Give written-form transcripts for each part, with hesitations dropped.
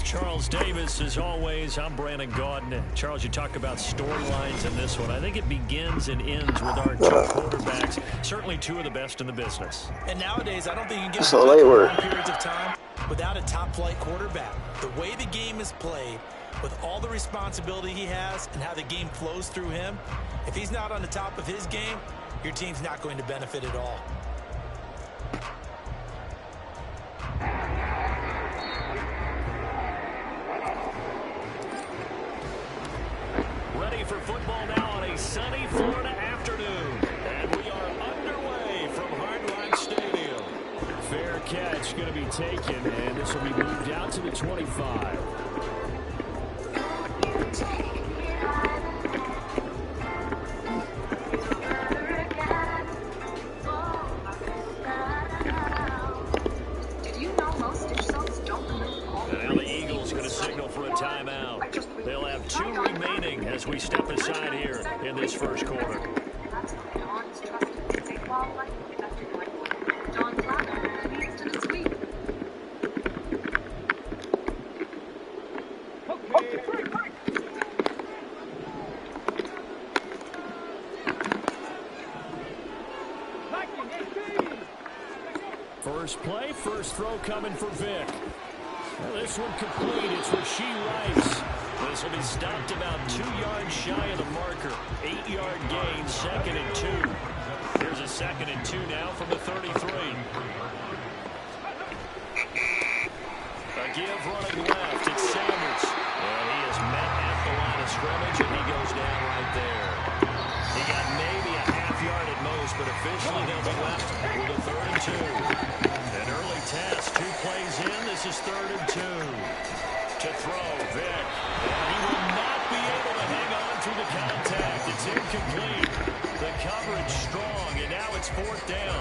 Charles Davis, as always, I'm Brandon Gaudin. Charles, you talk about storylines in this one. I think it begins and ends with our two quarterbacks, certainly two of the best in the business. And nowadays, I don't think you can get So by late for work. long periods of time without a top-flight quarterback. The way the game is played, with all the responsibility he has and how the game flows through him, if he's not on the top of his game, your team's not going to benefit at all. Ready for football now on a sunny Florida afternoon. And we are underway from Hard Rock Stadium. Fair catch going to be taken, and this will be moved out to the 25. They'll have 2 remaining as we step aside here in this first quarter. First play, first throw coming for Vic. Well, this one complete. It's Rasheed Rice. This will be stopped about 2 yards shy of the marker. 8-yard gain, 2nd and 2. Here's a 2nd and 2 now from the 33. A give running left. It's Sanders. And he is met at the line of scrimmage, and he goes down right there. He got maybe a half yard at most, but officially they'll be left with a 3rd and 2. An early test. 2 plays in. This is 3rd and 2. To throw, Vic. And he will not be able to hang on through the contact. It's incomplete. The coverage strong, and now it's 4th down.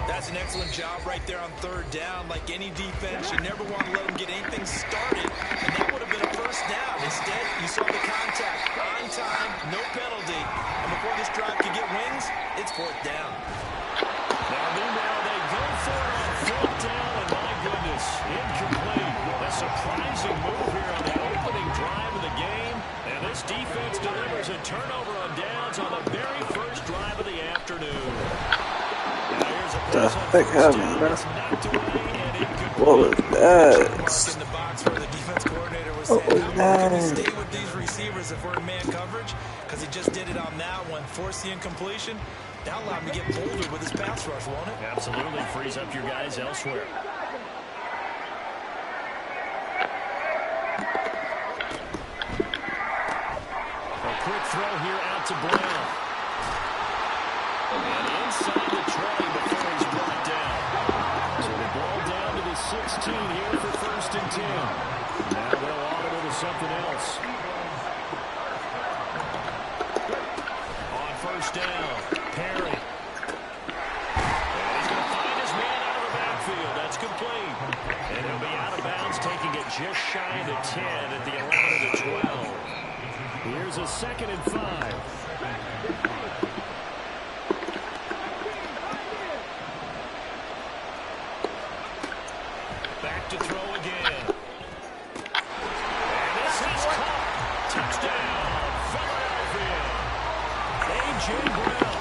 That's an excellent job right there on 3rd down. Like any defense, you never want to let them get anything started, and that would have been a 1st down. Instead, you saw the contact on time, no penalty, and before this drive could get wings, it's 4th down. Now, meanwhile, they go for it on 4th down, and my goodness, incomplete. A surprising move here on the opening drive of the game, and this defense delivers a turnover on downs on the very first drive of the afternoon. Now here's a pass on 1st down. It's knocked away and incomplete. What was that? Mark in the box where the defense coordinator was saying, how can we stay with these receivers if we're in man coverage? Because he just did it on that one, forced the incompletion. That'll allow him to get bolder with his pass rush, won't it? Absolutely, frees up your guys elsewhere. Quick throw here out to Brown. And inside the tray before he's brought down. So the ball down to the 16 here for 1st and 10. Now they'll audible to something else. On 1st down, Perry. And he's going to find his man out of the backfield. That's complete. And he'll be out of bounds, taking it just shy of the 10 at the 11 of the 12. Here's a 2nd and 5. Back to throw again. And this is caught. Touchdown, Philadelphia. A.J. Brown.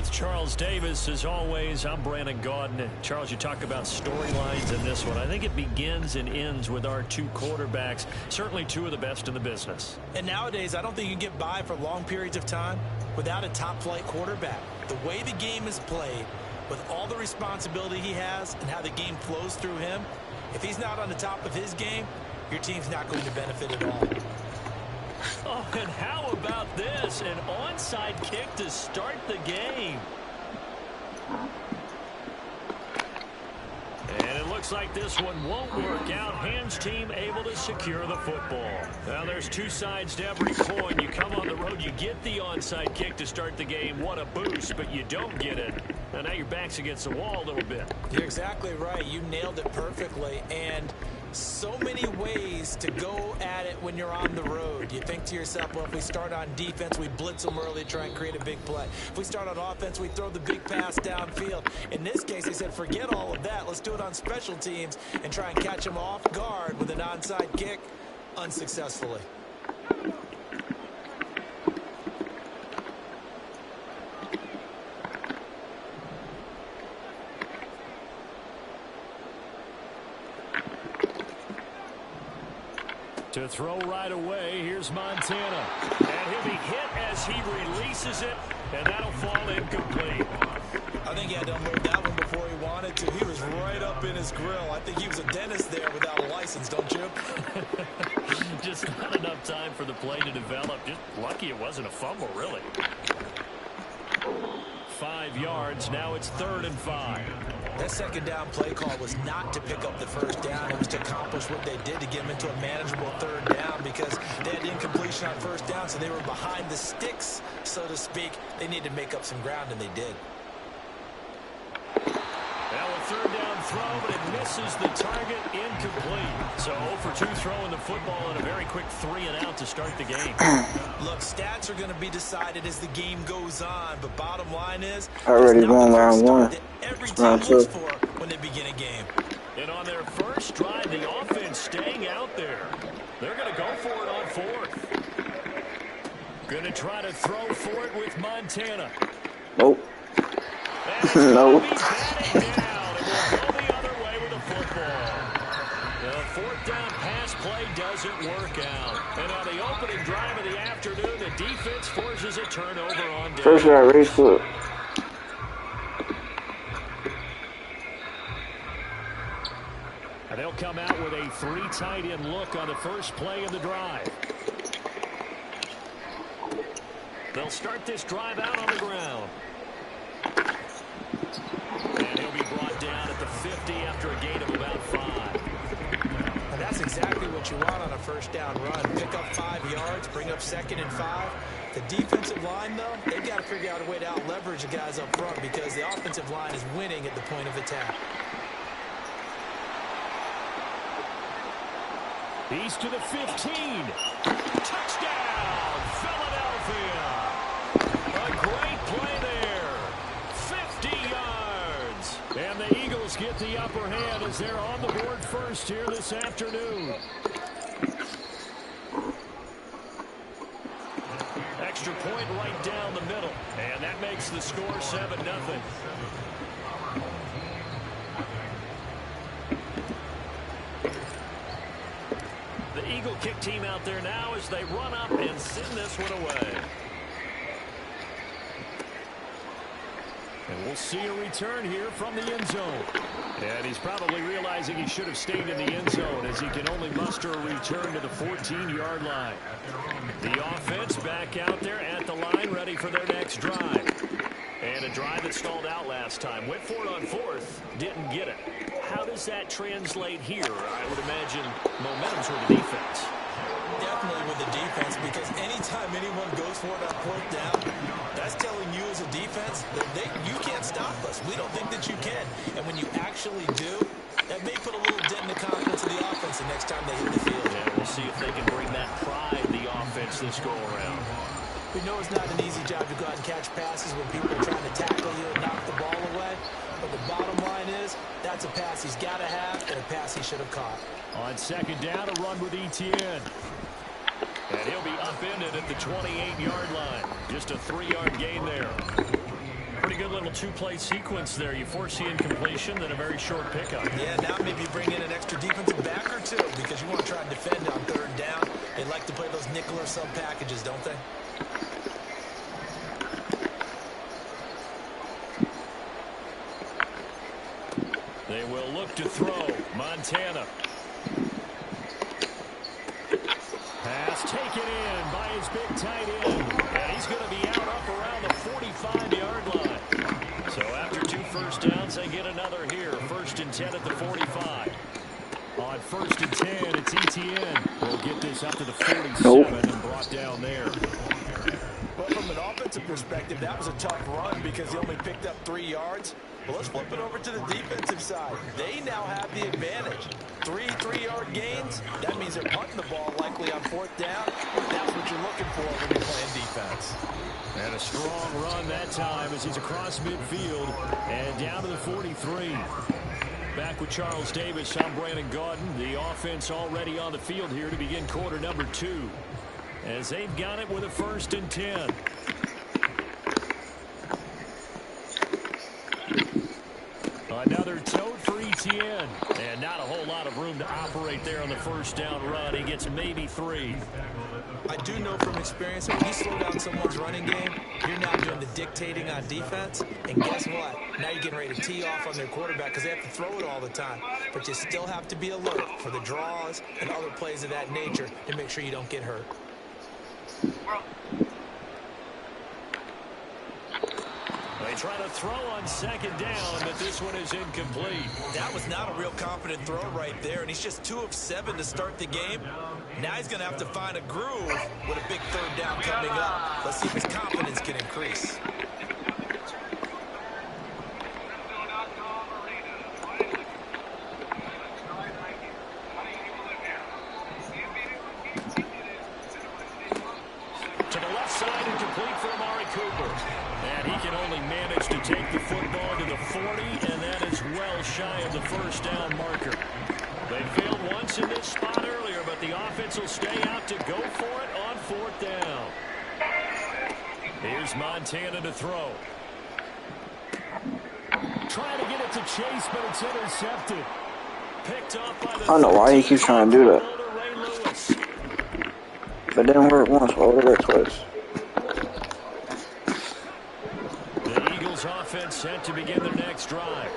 with Charles Davis. As always, I'm Brandon Gaudin. Charles, you talk about storylines in this one. I think it begins and ends with our two quarterbacks, certainly two of the best in the business. And nowadays, I don't think you can get by for long periods of time without a top-flight quarterback. The way the game is played, with all the responsibility he has and how the game flows through him, if he's not on the top of his game, your team's not going to benefit at all. Oh, and how about this? An onside kick to start the game. And it looks like this one won't work out. Hands team able to secure the football. Now there's two sides to every coin. You come on the road, you get the onside kick to start the game. What a boost, but you don't get it. And now your back's against the wall a little bit. You're exactly right. You nailed it perfectly. And so many ways to go at it when you're on the road. You think to yourself, well, if we start on defense, we blitz them early, try and create a big play. If we start on offense, we throw the big pass downfield. In this case, they said, forget all of that. Let's do it on special teams and try and catch them off guard with an onside kick unsuccessfully. To throw right away, here's Montana. And he'll be hit as he releases it, and that'll fall incomplete. I think he had to unload that one before he wanted to. He was right up in his grill. I think he was a dentist there without a license, don't you? Just not enough time for the play to develop. Just lucky it wasn't a fumble, really. 5 yards. Now it's 3rd and 5. That second down play call was not to pick up the first down. It was to accomplish what they did to get them into a manageable 3rd down because they had incompletion on first down, so they were behind the sticks, so to speak. They needed to make up some ground, and they did. Now a 3rd down throw, but it misses the target, incomplete. So 0 for 2 throwing the football and a very quick 3 and out to start the game. Look, stats are going to be decided as the game goes on, but bottom line is, already won round 1. Every team looks for when they begin a game. And on their first drive, the offense staying out there. They're going to go for it on 4th. Going to try to throw for it with Montana. Nope. Nope. Batting down, and will go the other way with the football. The 4th down pass play doesn't work out. And on the opening drive of the afternoon, the defense forces a turnover on down. First round race foot. And they'll come out with a 3 tight end look on the first play of the drive. They'll start this drive out on the ground. And he'll be brought down at the 50 after a gain of about 5. And that's exactly what you want on a first down run. Pick up 5 yards, bring up 2nd and 5. The defensive line, though, they've got to figure out a way to out-leverage the guys up front because the offensive line is winning at the point of attack. He's to the 15. Touchdown, Philadelphia. A great play there. 50 yards. And the Eagles get the upper hand as they're on the board first here this afternoon. Extra point right down the middle. And that makes the score 7-0. The Eagle kick team out there now as they run up and send this one away. And we'll see a return here from the end zone. And he's probably realizing he should have stayed in the end zone as he can only muster a return to the 14-yard line. The offense back out there at the line ready for their next drive. And a drive that stalled out last time. Went for it on 4th, didn't get it. How does that translate here? I would imagine momentum's with the defense. Definitely with the defense, because anytime anyone goes for it on 4th down, that's telling you as a defense that you can't stop us. We don't think that you can. And when you actually do, that may put a little dent in the confidence of the offense the next time they hit the field. Yeah, we'll see if they can bring that pride in the offense this go-around. We know it's not an easy job to go out and catch passes when people are trying to tackle you and knock the ball away. But the bottom line is, that's a pass he's got to have and a pass he should have caught. On 2nd down, a run with Etienne. And he'll be upended at the 28-yard line. Just a 3-yard gain there. Pretty good little two-play sequence there. You force the incompletion, then a very short pickup. Yeah, now maybe you bring in an extra defensive back or two because you want to try and defend on third down. They like to play those nickel or sub packages, don't they? They will look to throw. Montana. Pass taken in by his big tight end. And he's going to be out up around the 45-yard line. So after 2 first downs, they get another here. 1st and 10 at the 45. On 1st and 10, it's Etienne. We'll get this up to the 47 and brought down there. But from an offensive perspective, that was a tough run because he only picked up 3 yards. Well, let's flip it over to the defensive side. They now have the advantage. 3 3-yard gains. That means they're punting the ball likely on 4th down. That's what you're looking for when you're playing defense. And a strong run that time as he's across midfield and down to the 43. Back with Charles Davis, I'm Brandon Gaudin. The offense already on the field here to begin quarter number 2. As they've got it with a 1st and 10. Another tote for Etienne. And not a whole lot of room to operate there on the 1st down run. He gets maybe 3. I do know from experience that when you slow down someone's running game, you're now doing the dictating on defense. And guess what? Now you're getting ready to tee off on their quarterback because they have to throw it all the time. But you still have to be alert for the draws and other plays of that nature to make sure you don't get hurt. They try to throw on 2nd down, but this one is incomplete. That was not a real confident throw right there, and he's just 2 of 7 to start the game. Now he's going to have to find a groove with a big 3rd down coming up. Let's see if his confidence can increase. To the left side, incomplete for Amari Cooper. And he can only manage to take the football to the 40, and that is well shy of the 1st down marker. They failed once in this spot earlier, but the offense will stay out to go for it on 4th down. Here's Montana to throw. Trying to get it to Chase, but it's intercepted. Picked off by the I don't know why he keeps trying to do that. But it didn't work once, why would it work twice? The Eagles offense set to begin their next drive.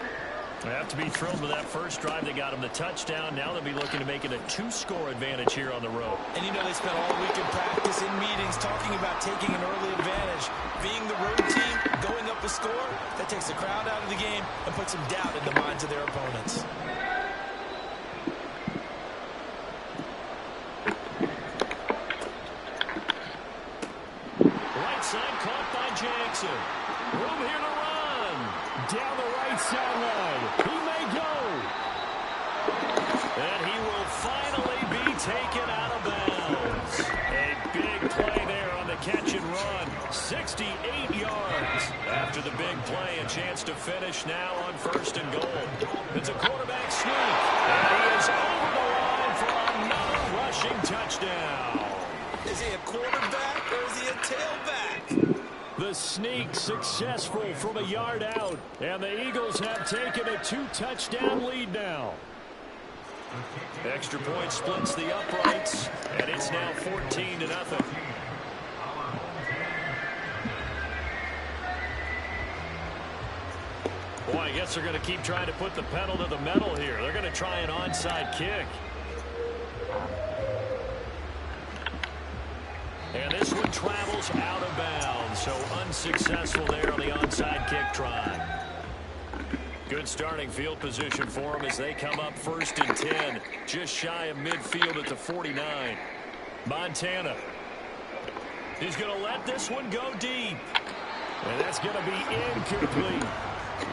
They have to be thrilled with that first drive. They got them the touchdown. Now they'll be looking to make it a 2-score advantage here on the road. And you know they spent all week in practice, in meetings, talking about taking an early advantage. Being the road team, going up a score, that takes the crowd out of the game and puts some doubt in the minds of their opponents. Right side caught by Jackson. Room here to run. Down the right sideline. He may go. And he will finally be taken out of bounds. A big play there on the catch and run. 68 yards. After the big play, a chance to finish now on 1st and goal. It's a quarterback sneak. And he is over the line for another rushing touchdown. Is he a quarterback or is he a tailback? The sneak successful from a yard out. And the Eagles have taken a 2-touchdown lead now. Extra point splits the uprights. And it's now 14-0. Boy, I guess they're going to keep trying to put the pedal to the metal here. They're going to try an onside kick. And this one travels out of bounds, so unsuccessful there on the onside kick try. Good starting field position for them as they come up 1st and 10, just shy of midfield at the 49. Montana. He's going to let this one go deep. And that's going to be incomplete.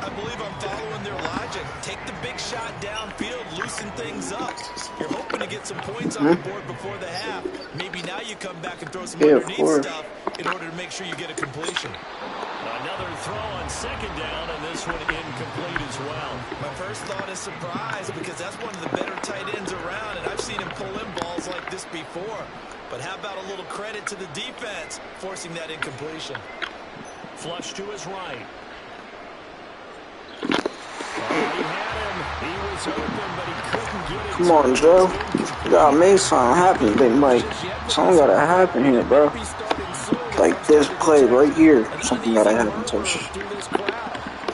I believe I'm following their logic. Take the big shot downfield, loosen things up. You're hoping to get some points on the board before the half. Maybe now you come back and throw some underneath stuff in order to make sure you get a completion. Another throw on 2nd down, and this one incomplete as well. My first thought is surprise because that's one of the better tight ends around, and I've seen him pull in balls like this before. But how about a little credit to the defense forcing that incompletion? Flush to his right. was open, but he couldn't get it. Come on, Joe. You gotta make something happen, big Mike. Something gotta happen here, bro. Like this play right here. Something gotta happen, Tosh.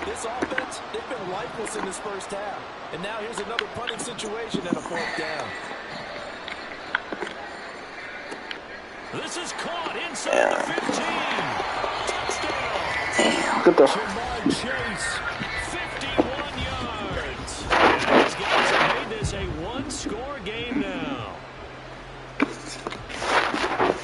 This offense, they've been lifeless in this first half. And now here's another punting situation and a fourth down. This is caught inside the 15. Touchdown. Damn, look at the... Jamar Chase, 51 yards. And these guys have made this a one-score game now.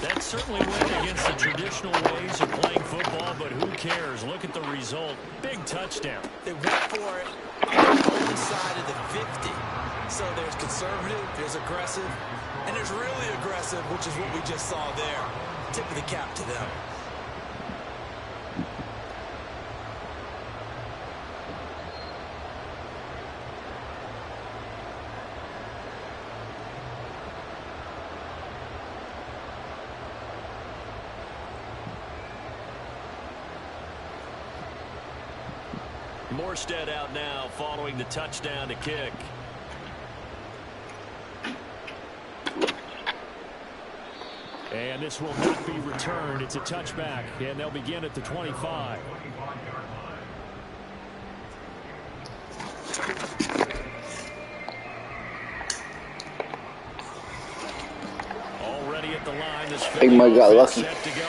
That certainly went against the traditional ways of playing football, but who cares? Look at the result. Big touchdown. They went for it on the open side of the 50. So there's conservative, there's aggressive, and there's really aggressive, which is what we just saw there. Tip of the cap to them. Morstead out now following the touchdown to kick. And this will not be returned. It's a touchback, and they'll begin at the 25. Already at the line, this Big Mike got lucky. set to go.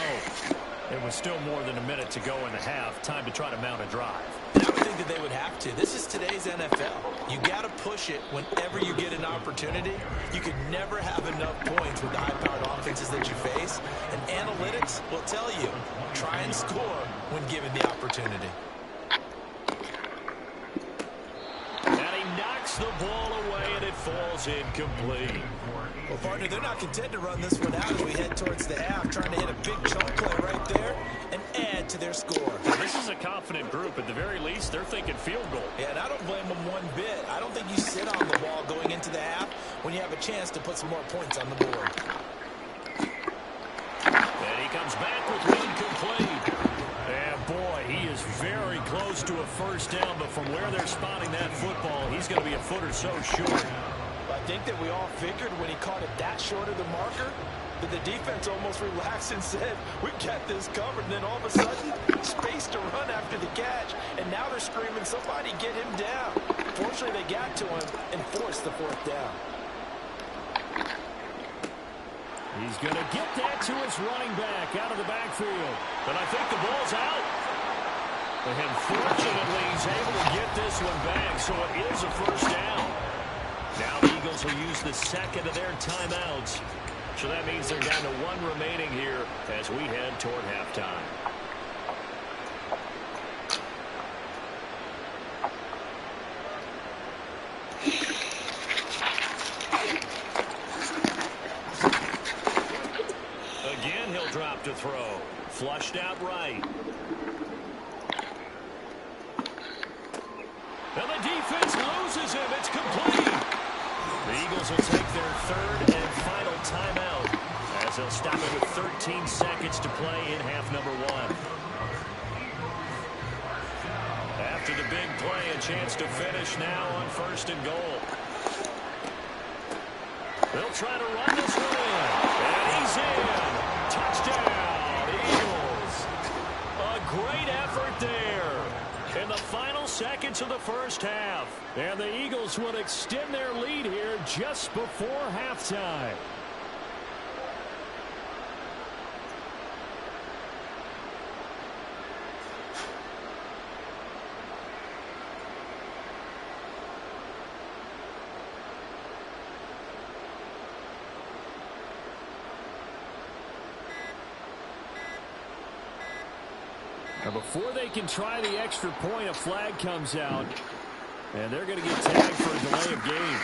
It was still more than a minute to go in the half. Time to try to mount a drive. And I would think that they would have to. This is today's NFL. You got to push it whenever you get an opportunity. You could never have enough points with the high-powered offenses that you face. And analytics will tell you, try and score when given the opportunity. And he knocks the ball away, and it falls incomplete. Well, partner, they're not content to run this one out as we head towards the half, trying to hit a big chunk play right there and add to their score. This is a confident group. At the very least, they're thinking field goal. Yeah, and I don't blame them one bit. I don't think you sit on the ball going into the half when you have a chance to put some more points on the board. And he comes back with one complete. And boy, he is very close to a first down, but from where they're spotting that football, he's going to be a foot or so short. I think that we all figured when he caught it that short of the marker that the defense almost relaxed and said, we got this covered. And then all of a sudden, space to run after the catch. And now they're screaming, somebody get him down. Fortunately, they got to him and forced the fourth down. He's going to get that to his running back out of the backfield. But I think the ball's out. And fortunately, he's able to get this one back, so it is a first down. Now the Eagles will use the second of their timeouts. So that means they're down to one remaining here as we head toward halftime. Again, he'll drop to throw. Flushed out right. And the defense loses him. It's complete. The Eagles will take their third and final timeout as they'll stop it with 13 seconds to play in half number one. After the big play, a chance to finish now on first and goal. They'll try to run this one in. And he's in. Touchdown, Eagles. A great effort there in the final seconds of the first half. And the Eagles will extend their lead here just before halftime. Now before they can try the extra point, a flag comes out. And they're going to get tagged for a delay of game.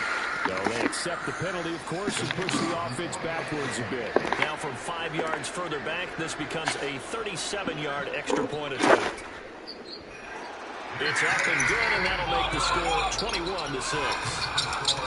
So they accept the penalty, of course, and push the offense backwards a bit. Now from 5 yards further back, this becomes a 37-yard extra point attempt. It's up and good, and that'll make the score 21-6.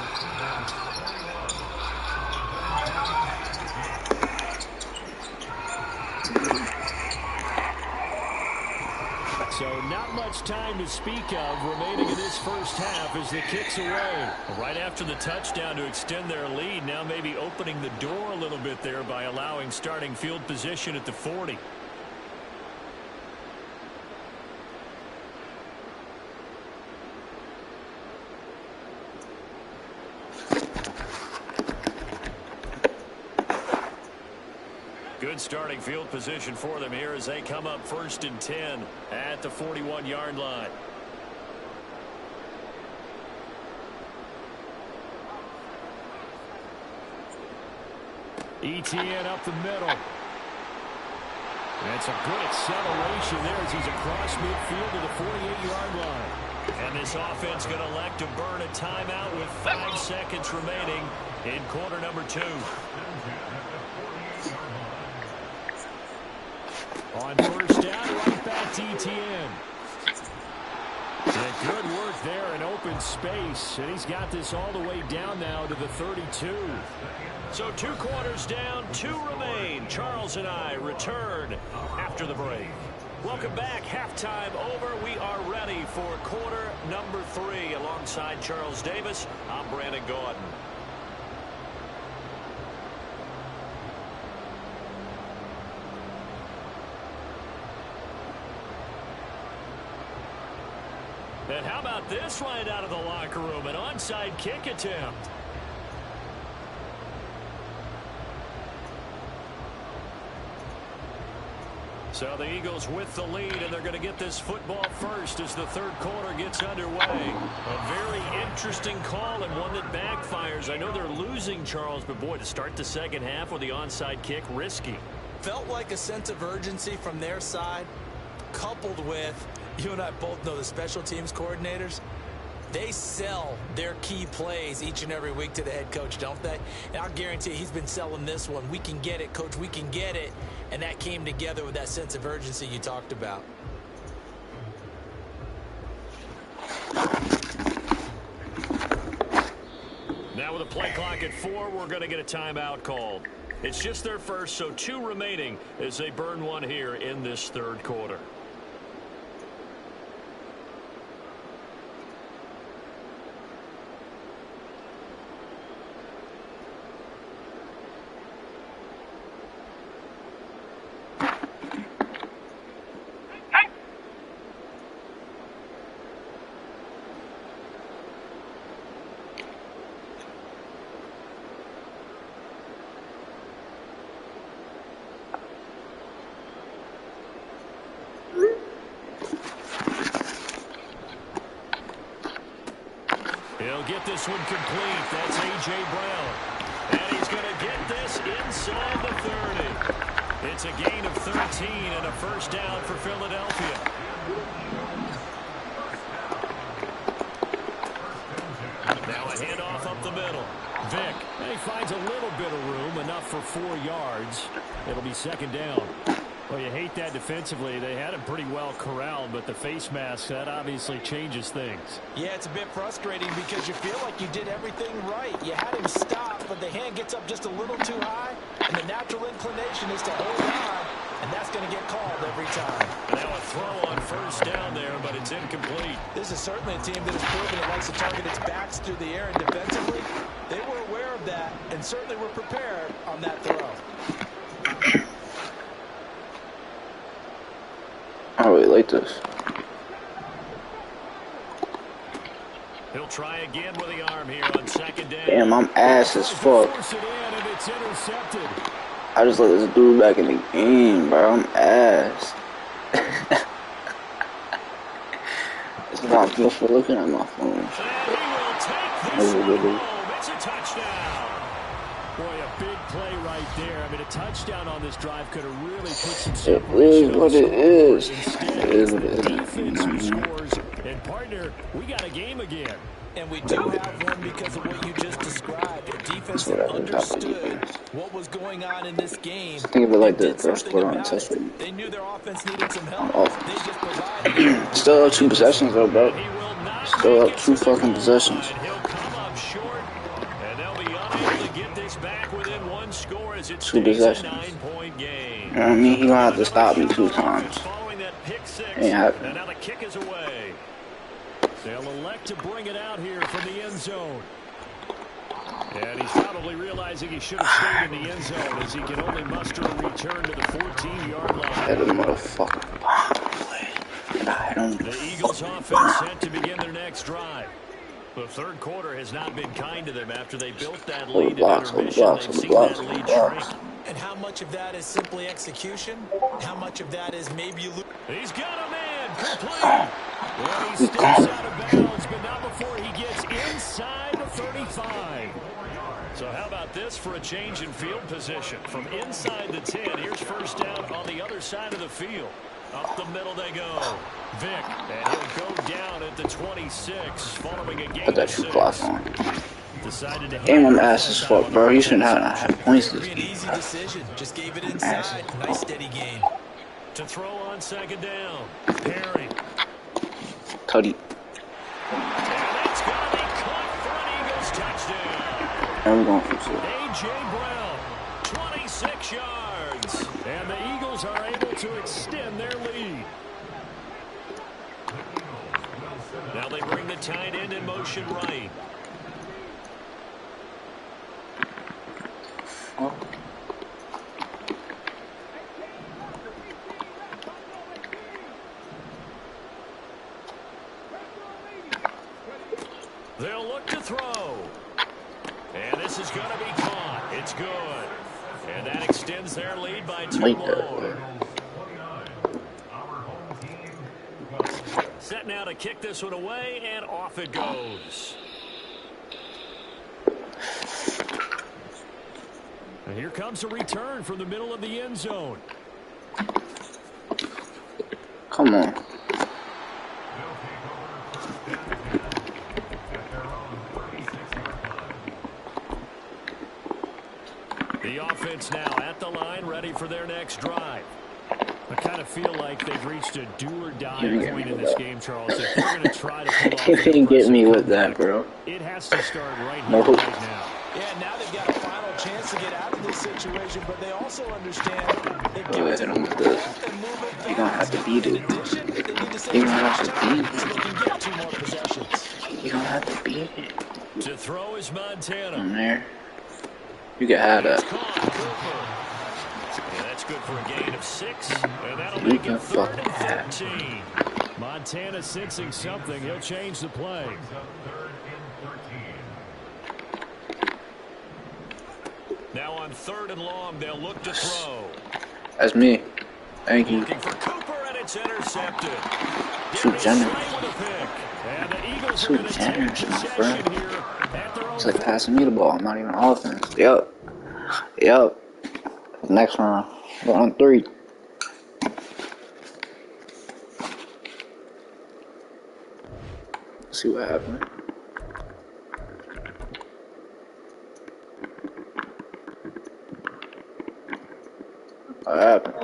So not much time to speak of remaining in this first half as the kick's away. Right after the touchdown to extend their lead, now maybe opening the door a little bit there by allowing starting field position at the 40. Good starting field position for them here as they come up 1st and 10 at the 41-yard line. ETN up the middle. That's a good acceleration there as he's across midfield to the 48-yard line. And this offense going to elect to burn a timeout with 5 seconds remaining in quarter number 2. On first down, right back to ETN. Yeah, good work there in open space. And he's got this all the way down now to the 32. So 2 quarters down, 2 remain. Charles and I return after the break. Welcome back. Halftime over. We are ready for quarter number 3. Alongside Charles Davis, I'm Brandon Gordon. And how about this right out of the locker room? An onside kick attempt. So the Eagles with the lead, and they're going to get this football first as the third quarter gets underway. A very interesting call and one that backfires. I know they're losing, Charles, but boy, to start the second half with the onside kick, risky. Felt like a sense of urgency from their side, coupled with, you and I both know the special teams coordinators, they sell their key plays each and every week to the head coach, don't they? And I'll guarantee he's been selling this one. We can get it, coach, we can get it. And that came together with that sense of urgency you talked about. Now with a play clock at 4, we're going to get a timeout called. It's just their first, so 2 remaining as they burn one here in this third quarter. He'll get this one complete. That's A.J. Brown. And he's going to get this inside the 30. It's a gain of 13 and a first down for Philadelphia. Now a handoff up the middle. Vick. And he finds a little bit of room, enough for 4 yards. It'll be second down. Well, you hate that defensively. They had him pretty well corralled, but the face mask, that obviously changes things. Yeah, it's a bit frustrating because you feel like you did everything right. You had him stop, but the hand gets up just a little too high, and the natural inclination is to hold on, and that's going to get called every time. Now a throw on first down there, but it's incomplete. This is certainly a team that has proven it likes to target its backs through the air, and defensively, they were aware of that and certainly were prepared on that throw. I really like this. He'll try again with the arm here on second down. Damn, I'm ass as fuck. I just let this dude back in the game, bro. I'm ass. It's not good for looking at my phone. And he will take this one home. It's a touchdown. Boy, a big play right there. I mean, a touchdown on this drive could have really put some separation. It is what it is. Instead, It is what it the is. defense who scores. And, partner, we got a game again. And we do have one because of what you just described. A defense that understood what was going on in this game. Think of it like the first quarter on test rate. They knew their offense needed some help. They just provided. Still up 2 possessions though, bro. Still up 2 fucking possessions. He'll come up short, and they'll be unable to get this back within 1 score as it 2 stays a possessions. 9-point game. You know what I mean? He gonna have to stop me 2 times. Following that pick six, Ain't happening. and now the kick is away. They'll elect to bring it out here from the end zone. And he's probably realizing he should have stayed in the end zone as he can only muster a return to the 14-yard line. Hit him, motherfucker. The Eagles offense set to begin their next drive. The third quarter has not been kind to them after they built that lead in intermission. They've seen that lead shrink. And how much of that is simply execution? How much of that is maybe you lose? He's got a man complete. Well, he steps out of bounds, but not before he gets inside the 35. So how about this for a change in field position? From inside the 10, here's first down on the other side of the field. Up the middle they go. Vick, and he'll go down at the 26, following a gain of 6. Decided to Game on ass as fuck, bro. He shouldn't have had points this An game. easy decision. Just gave it inside. Nice steady gain. To throw on second down. Perry. Tutty. And that's going to be caught for an Eagles touchdown. And we're going for two. A.J. Brown, 26 yards. And the Eagles are able to extend their lead. Now they bring the tight end in motion right. Oh. They'll look to throw. And this is going to be caught. It's good. And that extends their lead by 2 more. Set now to kick this one away, and off it goes. And here comes a return from the middle of the end zone. Come on. The offense now at the line, ready for their next drive. I kind of feel like they've reached a do-or-die point in this game, Charles. If they're going to try to pull off You can't get me with that, bro. it has to start right here, right now. Yeah, now they've got a final chance to get out of this situation, but they also understand they've got Go ahead to and with this. You're going to have to beat it. You're going to have to beat it. so they can get 2 more possessions. You're going to have to beat it. To throw is Montana. From there. You can have It's that. caught, Cooper. Yeah, that's good for a gain of 6, and that'll You make can it 3rd fucking have and 13. Montana sensing something. He'll change the play. Now on 3rd and long, they'll look to throw. That's me. Thank you. Looking for Cooper, and it's intercepted. Too generous. With a pick. And the Eagles Too are going to take generous, my possession friend. here at their own It's like passing me the ball. I'm not even offense. Yup. Yup. Next round. We're on 3. See what happened. What happened?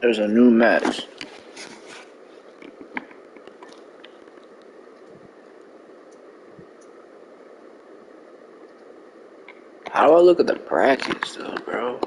There's a new match. How do I look at the brackets though, bro?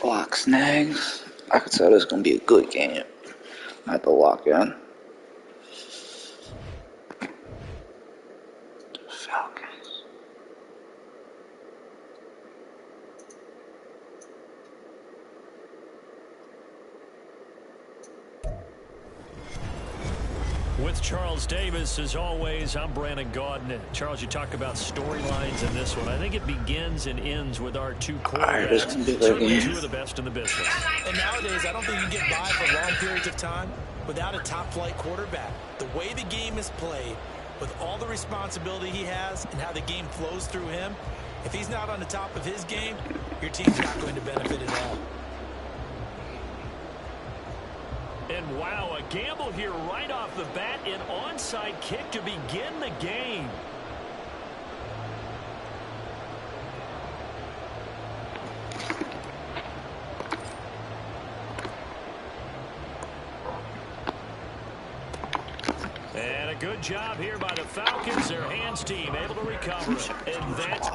Lock snags. I could tell this is gonna be a good game. I have to lock in. Falcons. With Charles Davis, as always, I'm Brandon Gaudin. Charles, you talk about storylines in this one. I think it begins and ends with our two quarterbacks. Certainly two of the best in the business. And nowadays, I don't think you can get by for long periods of time without a top-flight quarterback. The way the game is played, with all the responsibility he has and how the game flows through him, if he's not on the top of his game, your team's not going to benefit at all. And wow, a gamble here right off the bat, an onside kick to begin the game. And a good job here by the Falcons, their hands team able to recover it. And that's...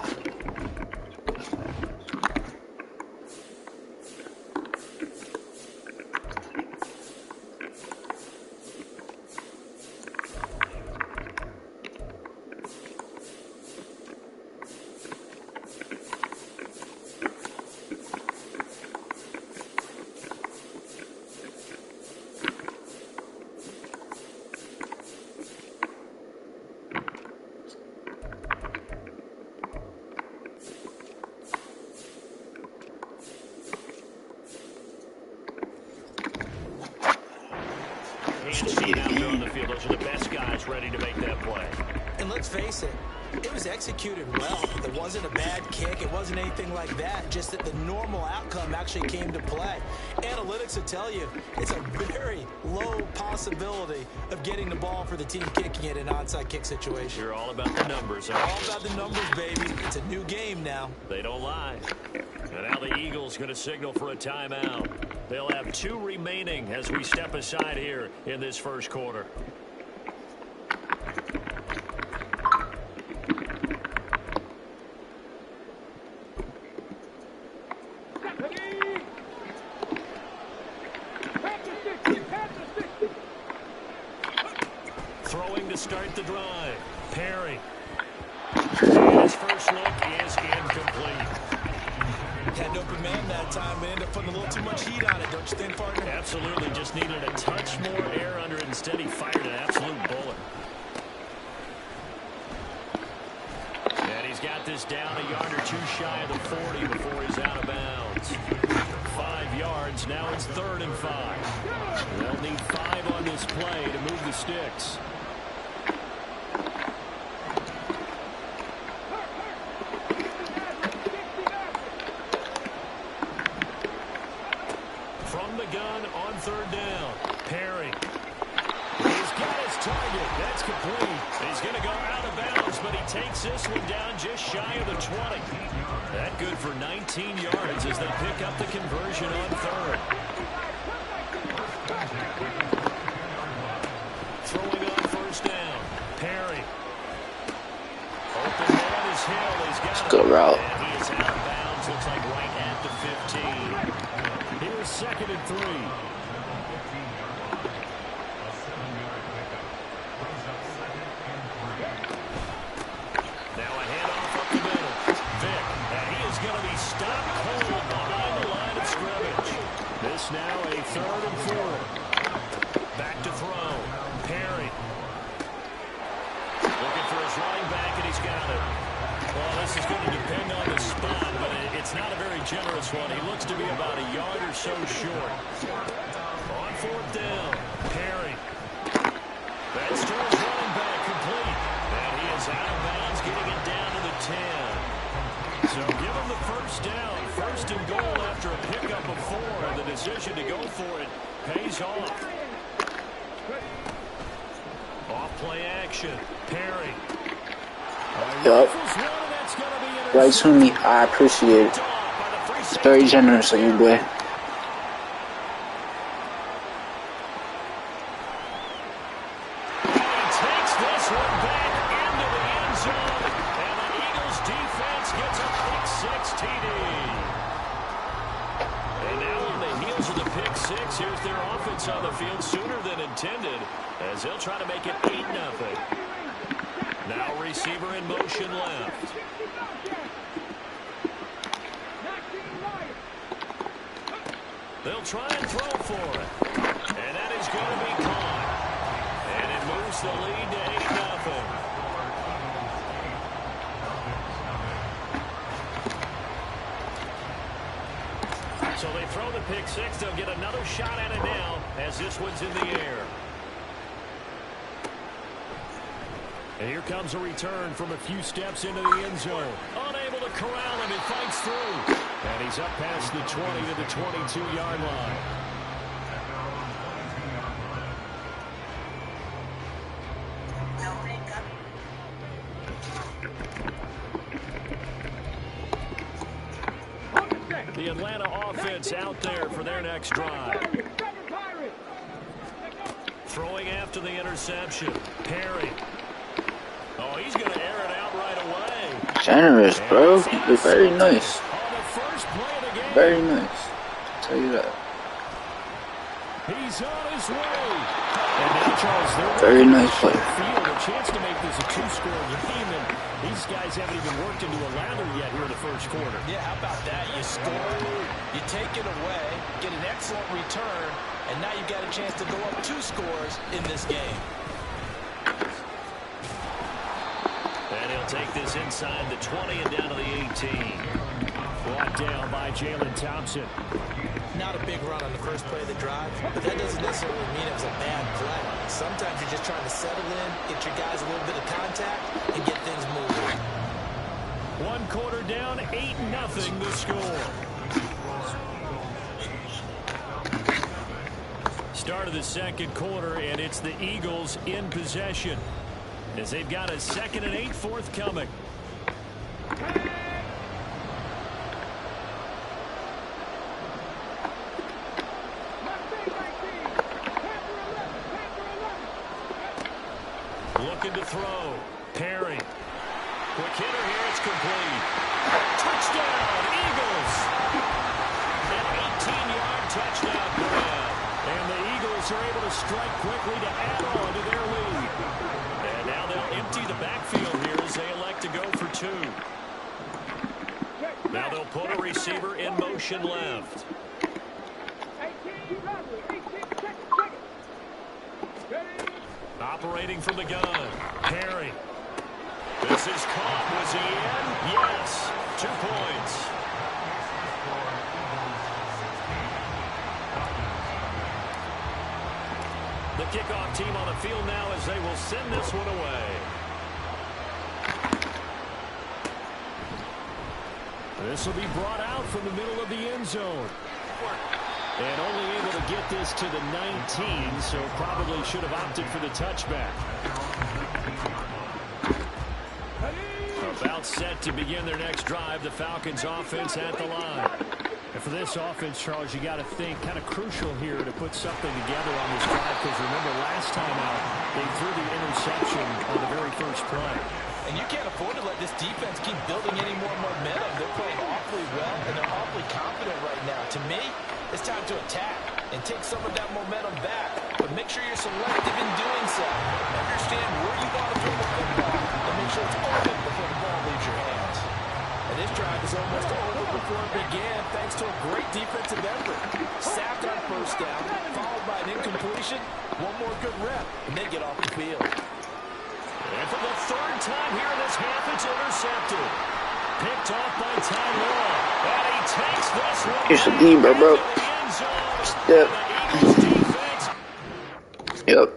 Those are the best guys ready to make that play. And let's face it, it was executed well. There wasn't a bad kick. It wasn't anything like that. Just that the normal outcome actually came to play. Analytics will tell you it's a very low possibility of getting the ball for the team kicking it in an onside kick situation. You're all about the numbers. All about the numbers, baby. It's a new game now. They don't lie. And now the Eagles going to signal for a timeout. They'll have 2 remaining as we step aside here in this first quarter. Throwing to start the drive. Perry. And his first look is incomplete. Had an open man that time, but ended up putting a little too much heat on it, don't you think, partner? Absolutely. Just needed a touch more air under it. Instead, he fired an absolute bullet. And he's got this down a yard or 2 shy of the 40 before he's out of bounds. 5 yards. Now it's 3rd and 5. They'll need 5 on this play to move the sticks. From the gun on 3rd down. Perry. He's got his target. That's complete. He's going to go out of bounds, but he takes this one down just shy of the 20. That good for 19 yards as they pick up the conversion on 3rd. Throwing on 1st down. Perry. Open man is Hill. He's got it. Good route. And he is out of bounds. Looks like right at the 15. Here's 2nd and 3. Now a handoff up the middle. Vick, and he is going to be stopped cold behind the line of scrimmage. This now a 3rd and 4. Back to throw. Perry. Looking for his running back, and he's got it. Well, this is going to depend on the spot, but it's not a very generous one. He looks to be about a yard or so short. On 4th down, Perry. That's to his running back, complete. And he is out of bounds, getting it down to the 10. So give him the 1st down. 1st and goal after a pickup of 4. And the decision to go for it pays off. Off play action, Perry. Yup. Right to me. I appreciate it. It's very generous of you, boy. Takes this one back into the end zone, and the Eagles defense gets a pick 6 TD. And now on the heels of the pick 6, here's their offense on the field sooner than intended, as they'll try to make it 8-0. Now receiver in motion left. They'll try and throw for it. And that is going to be caught. And it moves reduce the lead to 8-0. So they throw the pick six. They'll get another shot at it now as this one's in the air. And here comes a return from a few steps into the end zone. Unable to corral him. He fights through. And he's up past the 20 to the 22-yard line. The Atlanta offense out there for their next drive. Throwing after the interception. Perry. Oh, he's going to air it out right away. Generous, bro. You're very nice. Very nice. I'll tell you that. He's on his way. And now Charles, very nice play. Field a chance to make this a two-score game, and these guys haven't even worked into a lather yet here in the first quarter. Yeah, how about that? You score, you take it away, get an excellent return, and now you've got a chance to go up 2 scores in this game. And he'll take this inside the 20 and down to the 18. Brought down by Jalen Thompson. Not a big run on the first play of the drive, but that doesn't necessarily mean it was a bad play. Sometimes you're just trying to settle in, get your guys a little bit of contact, and get things moving. 1 quarter down, 8-0 the score. Start of the second quarter, and it's the Eagles in possession as they've got a 2nd and 8 forthcoming. Looking to throw. Perry. Quick hitter here. It's complete. Touchdown, Eagles. An 18-yard touchdown grab. And the Eagles are able to strike quickly to add on to their lead. And now they'll empty the backfield here as they elect to go for 2. Now they'll put a receiver in motion left. Operating from the gun. Perry. This is caught. Was he in? Yes. 2 points. The kickoff team on the field now as they will send this one away. This will be brought out from the middle of the end zone. And only able to get this to the 19, so probably should have opted for the touchback. About set to begin their next drive, the Falcons offense at the line. And for this offense, Charles, you got to think kind of crucial here to put something together on this drive, because remember last time out, they threw the interception on the very first play. And you can't afford to let this defense keep building any more momentum. They're playing awfully well, and they're awfully confident right now. To me, it's time to attack and take some of that momentum back. But make sure you're selective in doing so. Understand where you want to throw the football and make sure it's open before the ball leaves your hands. And this drive is almost over before it began, thanks to a great defensive effort. Sacked on first down, followed by an incompletion. One more good rep, and they get off the field. And for the 3rd time here in this half, it's intercepted. Picked off by Ty Law. And he takes this one. It's a deeper, bro. Step. Yep.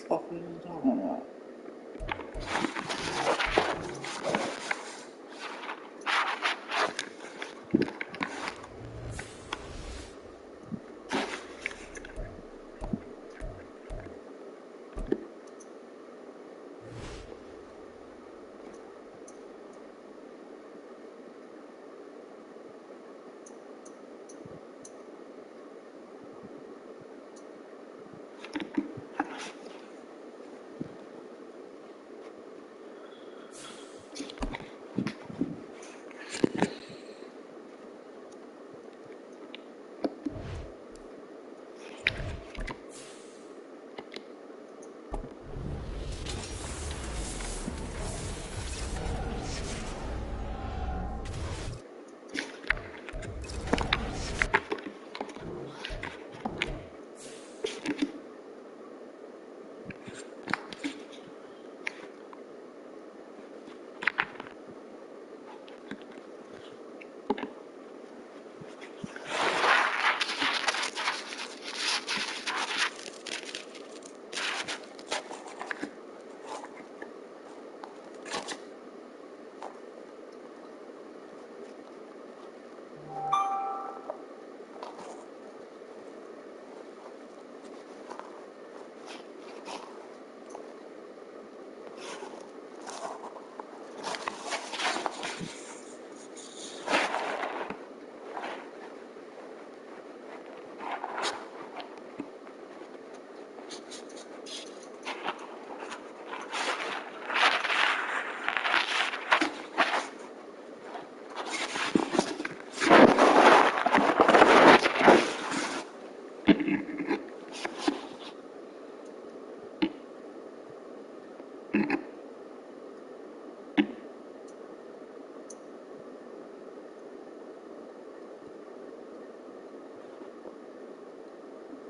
What are you talking about?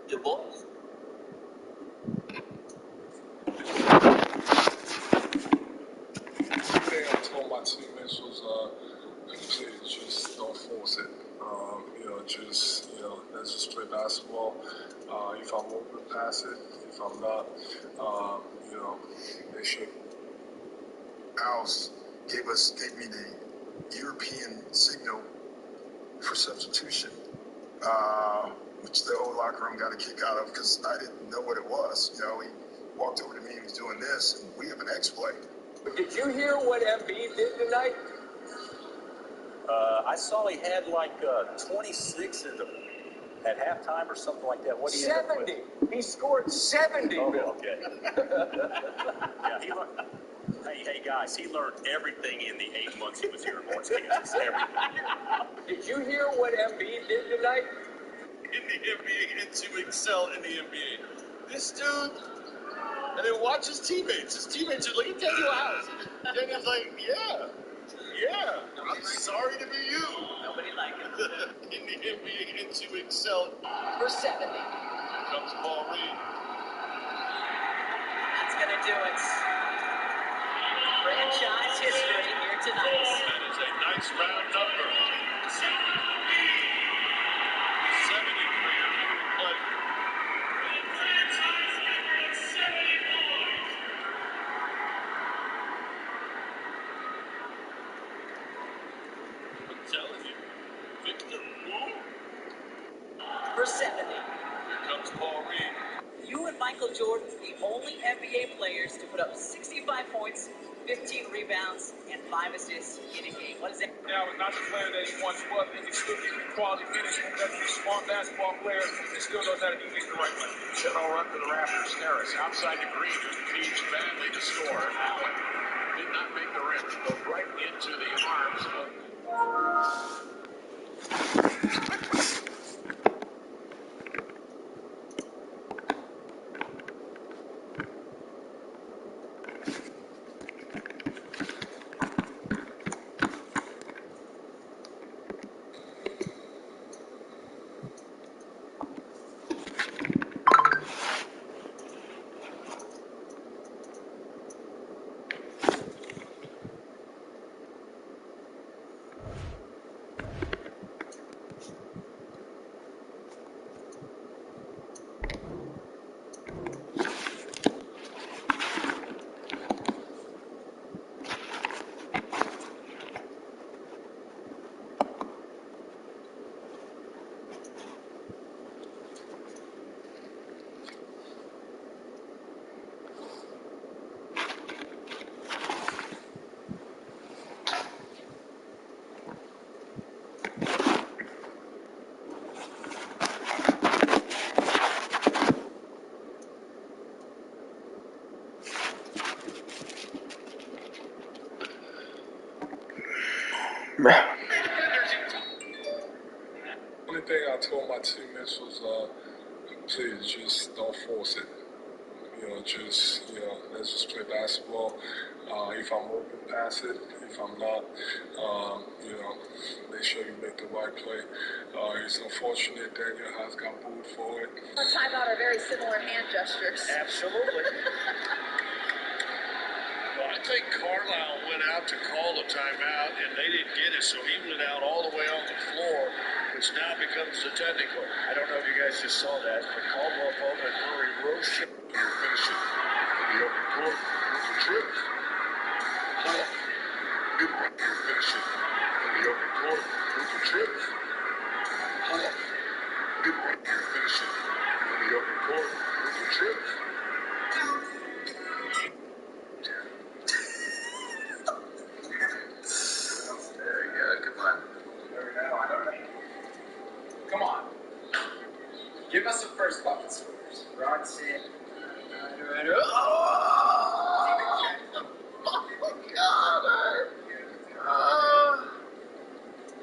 The boys. I told my teammates was, just don't force it. That's just play basketball. If I'm open, pass it. If I'm not, they should. Owls gave me the European signal for substitution, which the whole locker room got a kick out of because I didn't know what it was. He walked over to me and was doing this, and we have an X-play. Did you hear what Embiid did tonight? I saw he had like 26 at halftime or something like that. What do you 70. He scored 70. Oh, Bill. okay. Yeah, he learned. Hey guys, he learned everything in the 8 months he was here in Lawrence, Kansas. Everything. Did you hear what Embiid did tonight? In the NBA and to excel in the NBA. This dude, and then watch his teammates. His teammates are like, "Let me tell you how." Daniel's like, yeah, I'm sorry to be you. Nobody liked him. In the NBA and to excel. For 70. Here comes Paul Reed. That's going to do it. Franchise history here tonight. That is a nice round number. 70 for your viewing pleasure. I'm telling you, Victor Woo. For 70. Here comes Paul Reed. You and Michael Jordan, the only NBA players to put up 65 points, 15 rebounds, and 5 assists in a game. What is that? Now, not the player that he once was, but he still gives you quality minutes because he's a smart basketball player and still knows how to do things the right way. Shuttle run to the Raptors. Harris outside the green, who needs badly to score. Allen did not make the rim. Goes right into the arms of... Only thing I told my teammates was, please just don't force it. Let's just play basketball. If I'm open, pass it. If I'm not, make sure you make the right play. It's unfortunate Daniel has got booed for it. Timeout are very similar hand gestures. Absolutely. Well, I think Carlisle went out to call a timeout, and they didn't get it, so he went out all the way on the floor, which now becomes the technical. I don't know if you guys just saw that, but Caldwell Pope and Murray Roche. You're finishing in the open court with the trip. Good one. You're finishing in the open court with the trip. Good one. You're finishing in the open court with the trip. Very good. Good one. Come on. Give us the first bucket scores. Rod said.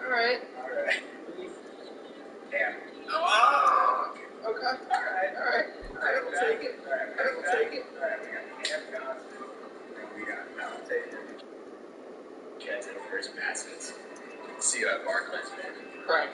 All right. Damn. Okay. All right. I will take it. We got I'll take it. Get to the first baskets. See you at Barclays, man. Right.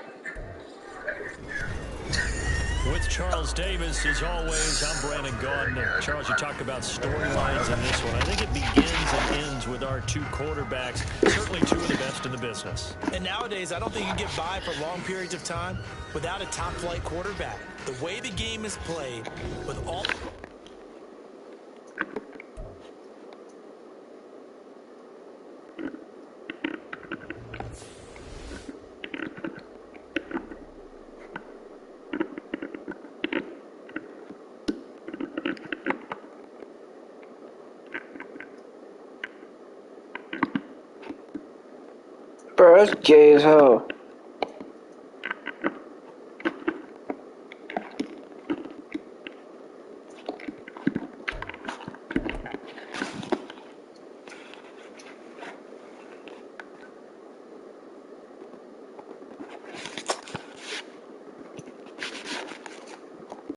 With Charles Davis, as always, I'm Brandon Gaudin. Charles, you talked about storylines in this one. I think it begins and ends with our two quarterbacks, certainly two of the best in the business. And nowadays, I don't think you can get by for long periods of time without a top-flight quarterback. The way the game is played, with all... Bro, that's gay as hell.